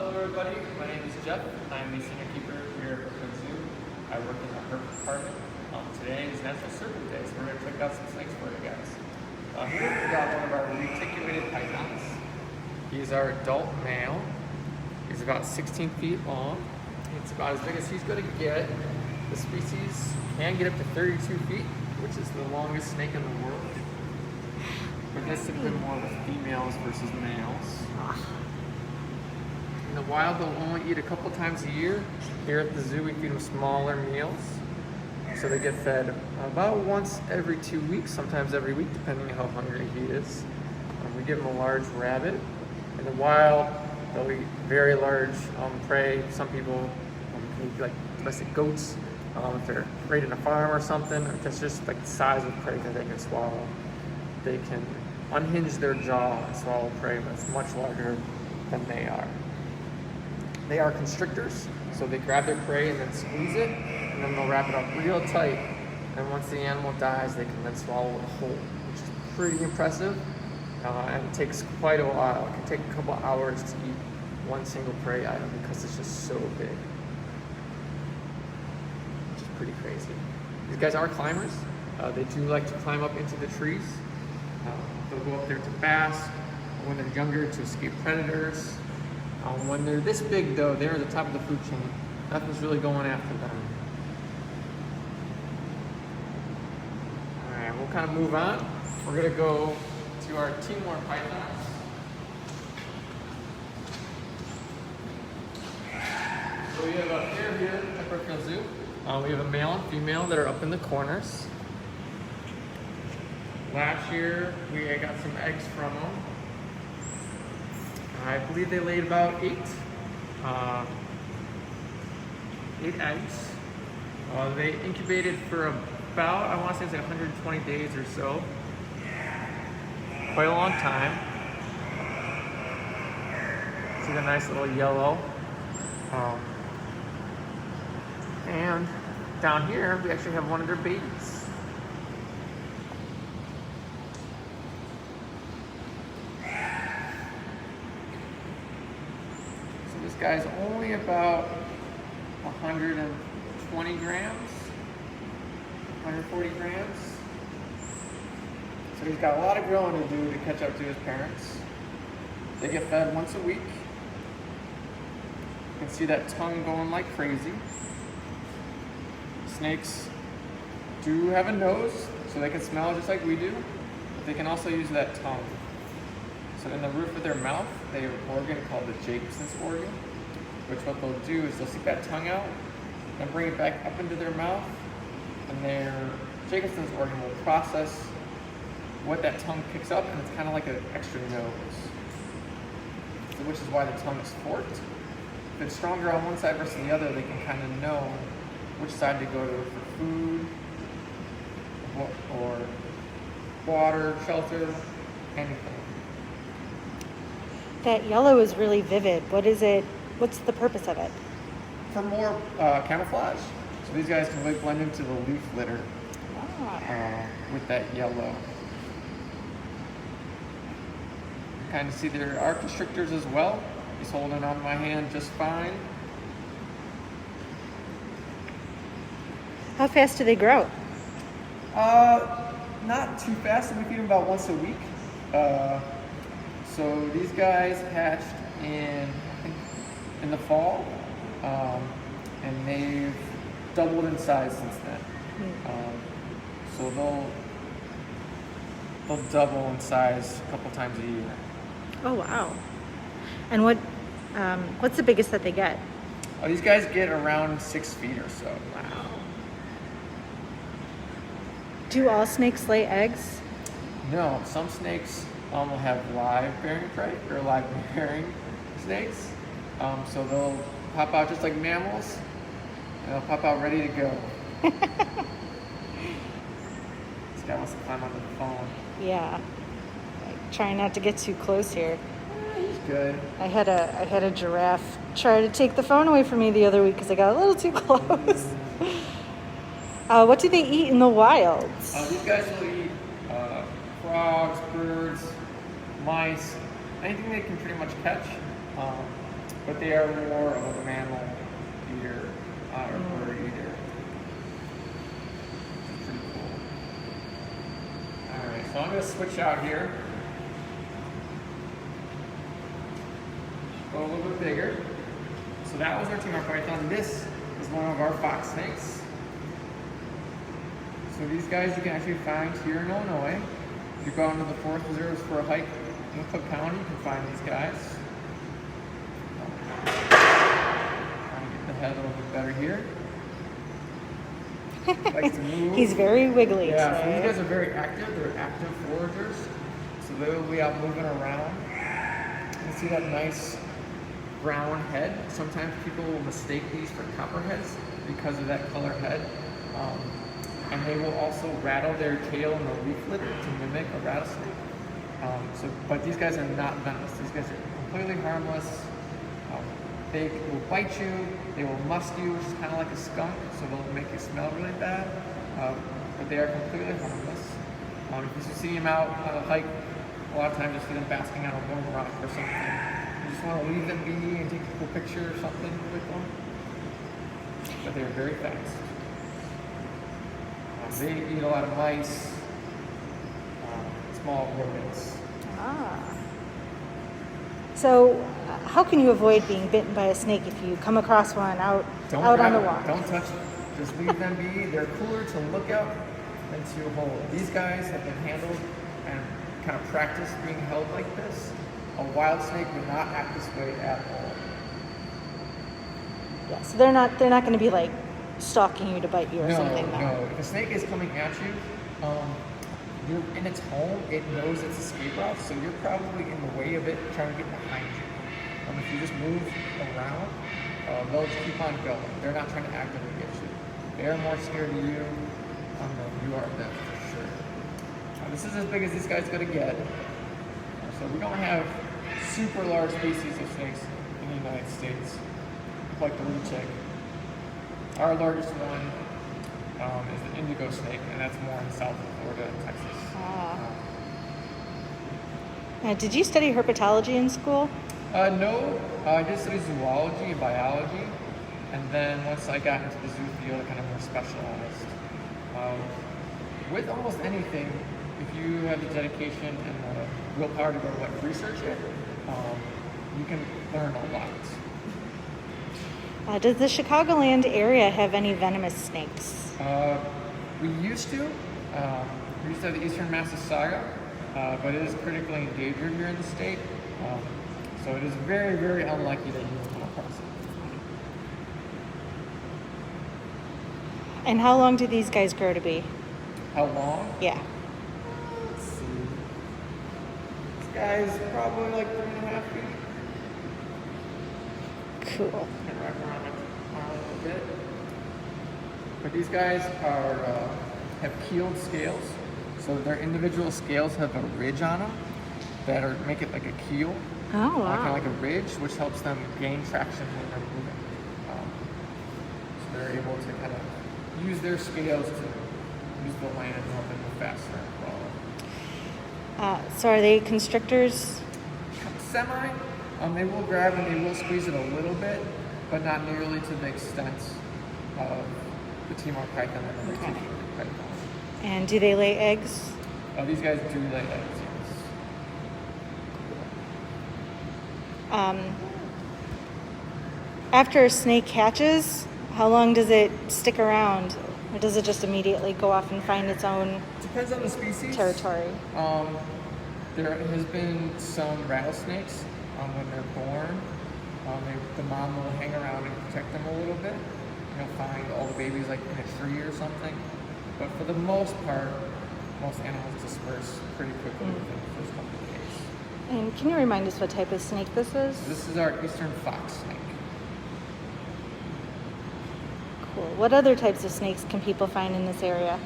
Hello everybody, my name is Jeff. I'm the senior keeper here at Brookfield Zoo. I work in the herp department. Today is National Serpent Day, so we're going to check out some snakes for you guys. Here we got one of our reticulated pythons. He's our adult male. He's about 16 feet long. It's about as big as he's going to get. The species can get up to 32 feet, which is the longest snake in the world. But this has been more with females versus males. In the wild, they'll only eat a couple times a year. Here at the zoo, we feed them smaller meals. So they get fed about once every 2 weeks, sometimes every week, depending on how hungry he is. We give him a large rabbit. In the wild, they'll eat very large prey. Some people can eat like domestic goats if they're raiding a farm or something. That's just like the size of prey that they can swallow. They can unhinge their jaw and swallow prey that's much larger than they are. They are constrictors, so they grab their prey and then squeeze it, and then they'll wrap it up real tight. And once the animal dies, they can then swallow it whole, which is pretty impressive. And it takes quite a while. It can take a couple hours to eat one single prey item because it's just so big. Which is pretty crazy. These guys are climbers. They do like to climb up into the trees. They'll go up there to bask. When they're younger, to escape predators. When they're this big, though, they're at the top of the food chain. Nothing's really going after them. All right, we'll kind of move on. We're gonna go to our Timor pythons. So we have a pair here at Brookfield Zoo. We have a male and female that are up in the corners. Last year, we got some eggs from them. I believe they laid about eight eggs. They incubated for about, I want to say it's like 120 days or so. Quite a long time. See the nice little yellow. And down here, we actually have one of their babies. This guy's only about 120 grams, 140 grams. So he's got a lot of growing to do to catch up to his parents. They get fed once a week. You can see that tongue going like crazy. Snakes do have a nose, so they can smell just like we do, but they can also use that tongue. So in the roof of their mouth, they have an organ called the Jacobson's organ, which what they'll do is they'll stick that tongue out and bring it back up into their mouth, and their Jacobson's organ will process what that tongue picks up, and it's kind of like an extra nose. So which is why the tongue is forked. If it's stronger on one side versus the other, they can kind of know which side to go to for food, or water, shelter, anything. That yellow is really vivid. What is it? What's the purpose of it? For more camouflage. So these guys can really blend into the leaf litter with that yellow. You kind of see there are constrictors as well. He's holding on my hand just fine. How fast do they grow? Not too fast. We feed them about once a week. So these guys hatched in the fall, and they've doubled in size since then. So they'll double in size a couple times a year. Oh wow! And what's the biggest that they get? These guys get around 6 feet or so. Wow. Do all snakes lay eggs? No, some snakes will have live bearing prey, or live bearing snakes. So they'll pop out just like mammals, and they'll pop out ready to go. This guy wants to climb onto the phone. Yeah. Trying not to get too close here. He's good. I had a giraffe try to take the phone away from me the other week because I got a little too close. What do they eat in the wild? These guys will eat frogs, birds, mice, anything they can pretty much catch. but they are more of a mammal eater or bird eater. It's pretty cool. All right, so I'm going to switch out here. Go a little bit bigger. So that was our Timor python. This is one of our fox snakes. So these guys you can actually find here in Illinois. If you go out into the forest reserves for a hike in Cook County, you can find these guys. Trying to get the head a little bit better here. Likes to move. He's very wiggly Yeah, so today. these guys are very active. They're active foragers. So they will be out moving around. You see that nice brown head. Sometimes people will mistake these for copperheads because of that color head. And they will also rattle their tail in the leaflet to mimic a rattlesnake. But these guys are not venomous. These guys are completely harmless. They will bite you. They will musk you, which is kind of like a skunk, so they'll make you smell really bad. But they are completely harmless. If you see them out on a hike, a lot of times you see them basking on a warm rock or something. You just want to leave them be and take a cool picture or something with them. But they are very fast. They eat a lot of mice, small rodents. So, how can you avoid being bitten by a snake if you come across one out on the walk? Don't touch them. Just leave them be. They're cooler to look at than to hold. These guys have been handled and kind of practiced being held like this. A wild snake would not act this way at all. Yeah, so they're not going to be like stalking you to bite you or something. No. If a snake is coming at you, you're in its home, it knows its escape route, so you're probably in the way of it trying to get behind you. If you just move around, they'll just keep on going. They're not trying to actively get you. They're more scared of you than you are of them, for sure. This is as big as these guys are going to get. So we don't have super large species of snakes in the United States, like the blue chick. Our largest one is the indigo snake, and that's more in South Florida and Texas. Did you study herpetology in school? No, I did study zoology and biology, and then once I got into the zoo field, I kind of more specialized. With almost anything, if you have the dedication and the willpower to go research it, you can learn a lot. Does the Chicagoland area have any venomous snakes? We used to. We used to have the Eastern Massasauga, but it is critically endangered here in the state. So it is very, very unlikely that you will come across it. And how long do these guys grow to be? How long? Yeah. Let's see. This guy's probably like 3.5 feet. Cool. Can wrap around my arm a little bit. But these guys have keeled scales, so their individual scales have a ridge on them that make it like a keel. Oh, wow. Kind of like a ridge, which helps them gain traction when they're moving. So they're able to kind of use their scales to use the land and help them move faster and follow. So are they constrictors? Semi. They will grab and they will squeeze it a little bit, but not nearly to the extent of the Timor python and the Reticulated python. And do they lay eggs? These guys do lay eggs, yes. After a snake hatches, how long does it stick around? Or does it just immediately go off and find its own Depends on the species. territory? There has been some rattlesnakes when they're born. The mom will hang around and protect them a little bit. You'll find all the babies like in a tree or something. But for the most part, most animals disperse pretty quickly within the first couple of days. And can you remind us what type of snake this is? This is our eastern fox snake. Cool. What other types of snakes can people find in this area?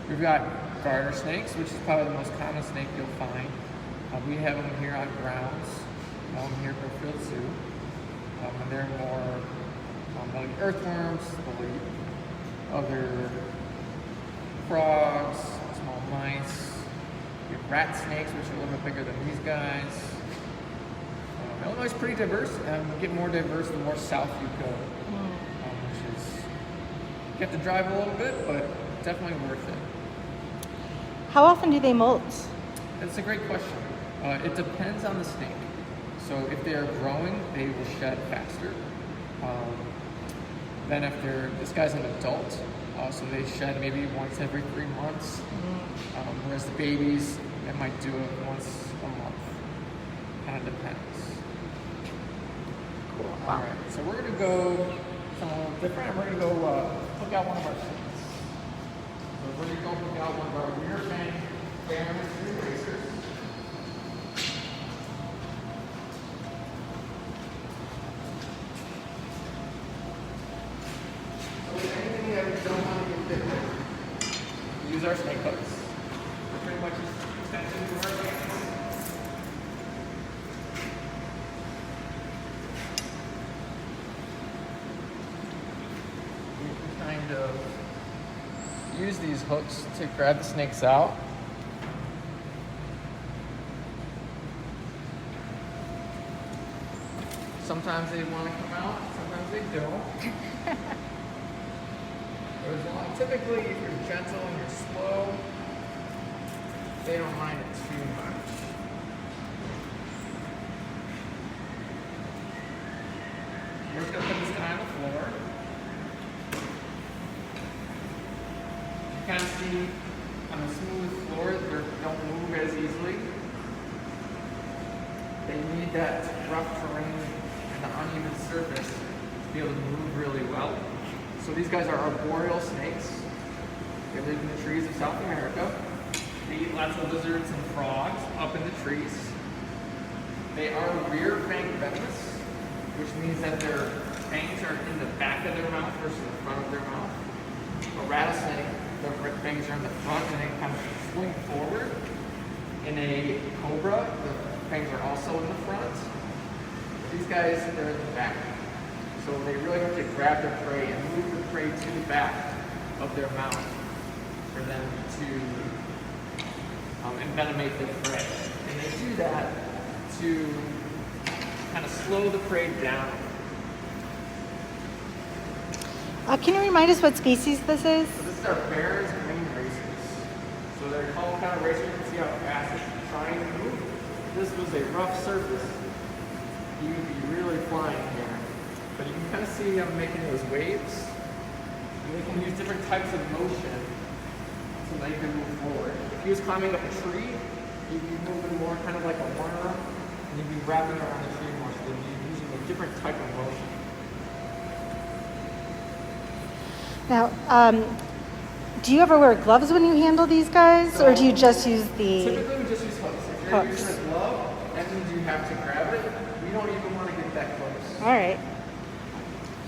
We've got garter snakes, which is probably the most common snake you'll find. We have them here on grounds here at Brookfield Zoo. And they're more like earthworms, they'll eat other frogs, small mice. We have rat snakes, which are a little bit bigger than these guys. Illinois Illinois is pretty diverse, and you get more diverse the more south you go, which is, you have to drive a little bit, but definitely worth it. How often do they molt? That's a great question. It depends on the snake. So if they are growing, they will shed faster. Then if this guy's an adult, so they shed maybe once every 3 months. Whereas the babies, they might do it once a month. Kind of depends. Cool. All right, so we're gonna go something a little different. We're gonna go hook out one of our snakes. So we're gonna go hook out one of our rear-fanged family tree racers. Anything that we don't want to get bit with, use our snake hooks. They're pretty much extensions of our hands. We can kind of use these hooks to grab the snakes out. Sometimes they want to come out, sometimes they don't. Typically, if you're gentle and you're slow, they don't mind it too much. We're just going to put this guy on the floor. You kind of see on a smooth floor, they don't move as easily. They need that rough terrain and the uneven surface to be able to move really well. So these guys are arboreal snakes. They live in the trees of South America. They eat lots of lizards and frogs up in the trees. They are rear-fanged venomous, which means that their fangs are in the back of their mouth versus the front of their mouth. A rattlesnake, the fangs are in the front and they kind of swing forward. In a cobra, the fangs are also in the front. These guys, they're in the back. So they really have to grab their prey and move the prey to the back of their mouth for them to envenomate their prey. And they do that to kind of slow the prey down. Can you remind us what species this is? So this is our Barron's green racers. So they're called kind of racers. You can see how fast it's trying to move. If this was a rough surface, you would be really flying here. But you can kind of see I'm making those waves. And we can use different types of motion to make him move forward. If he was climbing up a tree, he'd be moving more kind of like a worm, and you'd be wrapping around the tree more, so you'd be using a different type of motion. Now, do you ever wear gloves when you handle these guys, or do you just use the... Typically we just use hooks. If you're using a glove, that means you have to grab it. We don't even want to get that close. All right.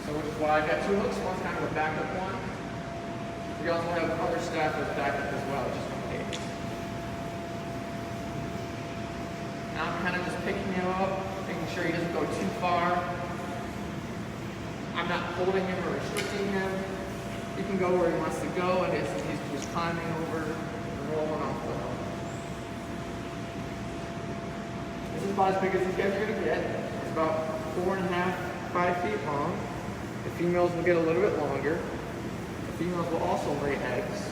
So which is why I've got two hooks. One's kind of a backup one. We also have other staff as backup as well, just in case. Now I'm kind of just picking him up, making sure he doesn't go too far. I'm not holding him or restricting him. He can go where he wants to go, and he's just climbing over and rolling off the hook. This is about as big as these guys are going to get. It's about 4.5, 5 feet long. The females will get a little bit longer. The females will also lay eggs.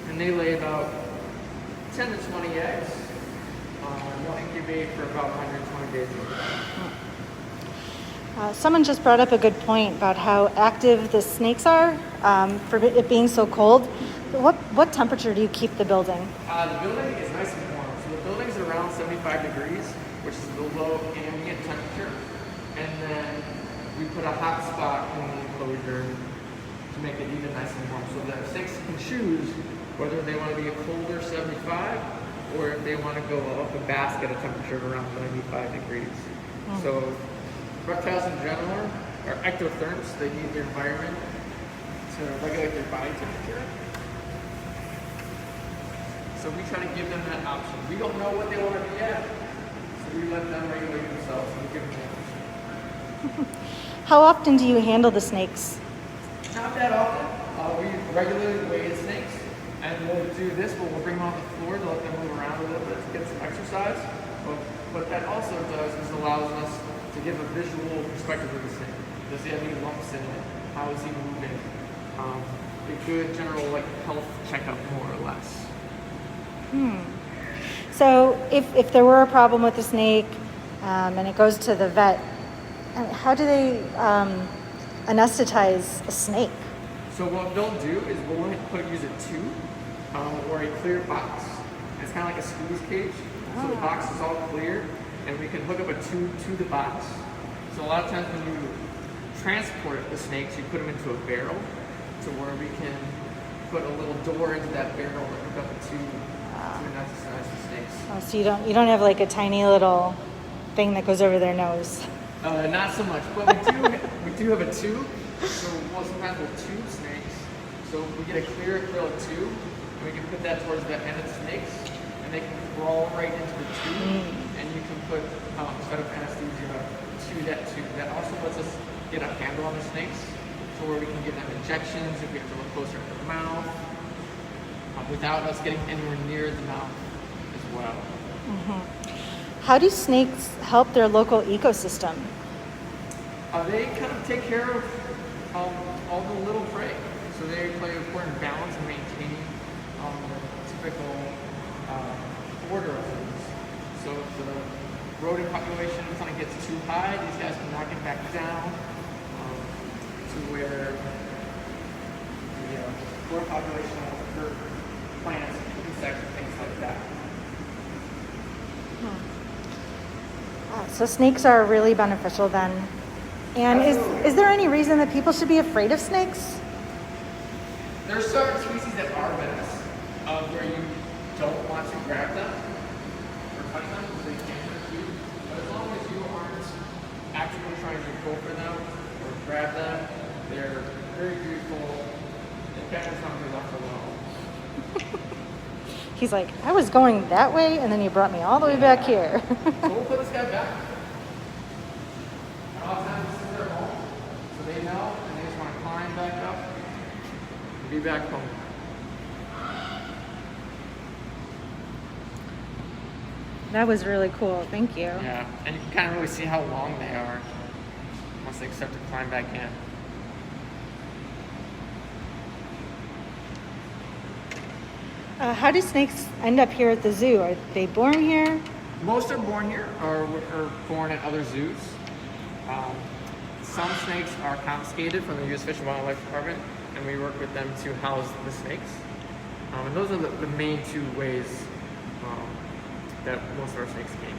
And they lay about 10 to 20 eggs. They'll incubate for about 120 days. Someone just brought up a good point about how active the snakes are for it being so cold. What temperature do you keep the building? The building is nice and warm. So the building is around 75 degrees, which is the low ambient temperature. And then we put a hot spot in the enclosure to make it even nice and warm. So the snakes can choose whether they want to be a colder 75 or if they want to go up a basket at a temperature of around 95 degrees. So reptiles in general are ectotherms. They need their environment to regulate their body temperature. So we try to give them that option. We don't know what they want to be at, so we let them regulate themselves and we give them the option. How often do you handle the snakes? Not that often. We regularly weigh the snakes, and we'll do this, but we'll bring them on the floor to let them move around a little bit to get some exercise. But what that also does is allows us to give a visual perspective of the snake. Does he have any lumps in it? How is he moving? A good general like health checkup, more or less. So if there were a problem with the snake and it goes to the vet, how do they anesthetize a snake? So what they'll do is we'll use a tube or a clear box. It's kind of like a squeeze cage. So the box is all clear, and we can hook up a tube to the box. So a lot of times when you transport the snakes, you put them into a barrel, to where we can put a little door into that barrel and hook up a tube to anesthetize the snakes. Oh, so you don't have like a tiny little thing that goes over their nose. Not so much, but we do have a tube. So sometimes we'll tube snakes. So we get a clear acrylic tube, and we can put that towards the end of the snakes, and they can crawl right into the tube. And you can put instead of anesthesia to that tube. That also lets us get a handle on the snakes, to where we can give them injections if we have to look closer at the mouth, without us getting anywhere near the mouth as well. How do snakes help their local ecosystem? They kind of take care of all the little prey. So they play an important balance in maintaining the typical order of things. So if the rodent population kind of gets too high, these guys can knock it back down to where the rodent population will hurt plants, insects, and things like that. So snakes are really beneficial then. And is there any reason that people should be afraid of snakes? There are certain species that are venomous, where you don't want to grab them or touch them because they can hurt you. But as long as you aren't actively trying to go for them or grab them, they're very beautiful. They catch as long as you're left alone. He's like, I was going that way, and then you brought me all the way back here. So we'll put this guy back. And a lot of times this is their home, so they know, and they just want to climb back up and be back home. That was really cool. Thank you. Yeah, and you can kind of really see how long they are once they start to climb back in. How do snakes end up here at the zoo? Are they born here? Most are born here or born at other zoos. Some snakes are confiscated from the U.S. Fish and Wildlife Department, and we work with them to house the snakes. And those are the main two ways that most of our snakes came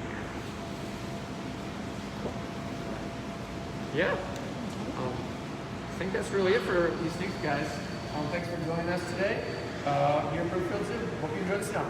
here. Yeah. I think that's really it for these snakes, guys. Thanks for joining us today here in Brookfield Zoo. Hope you enjoyed the snow.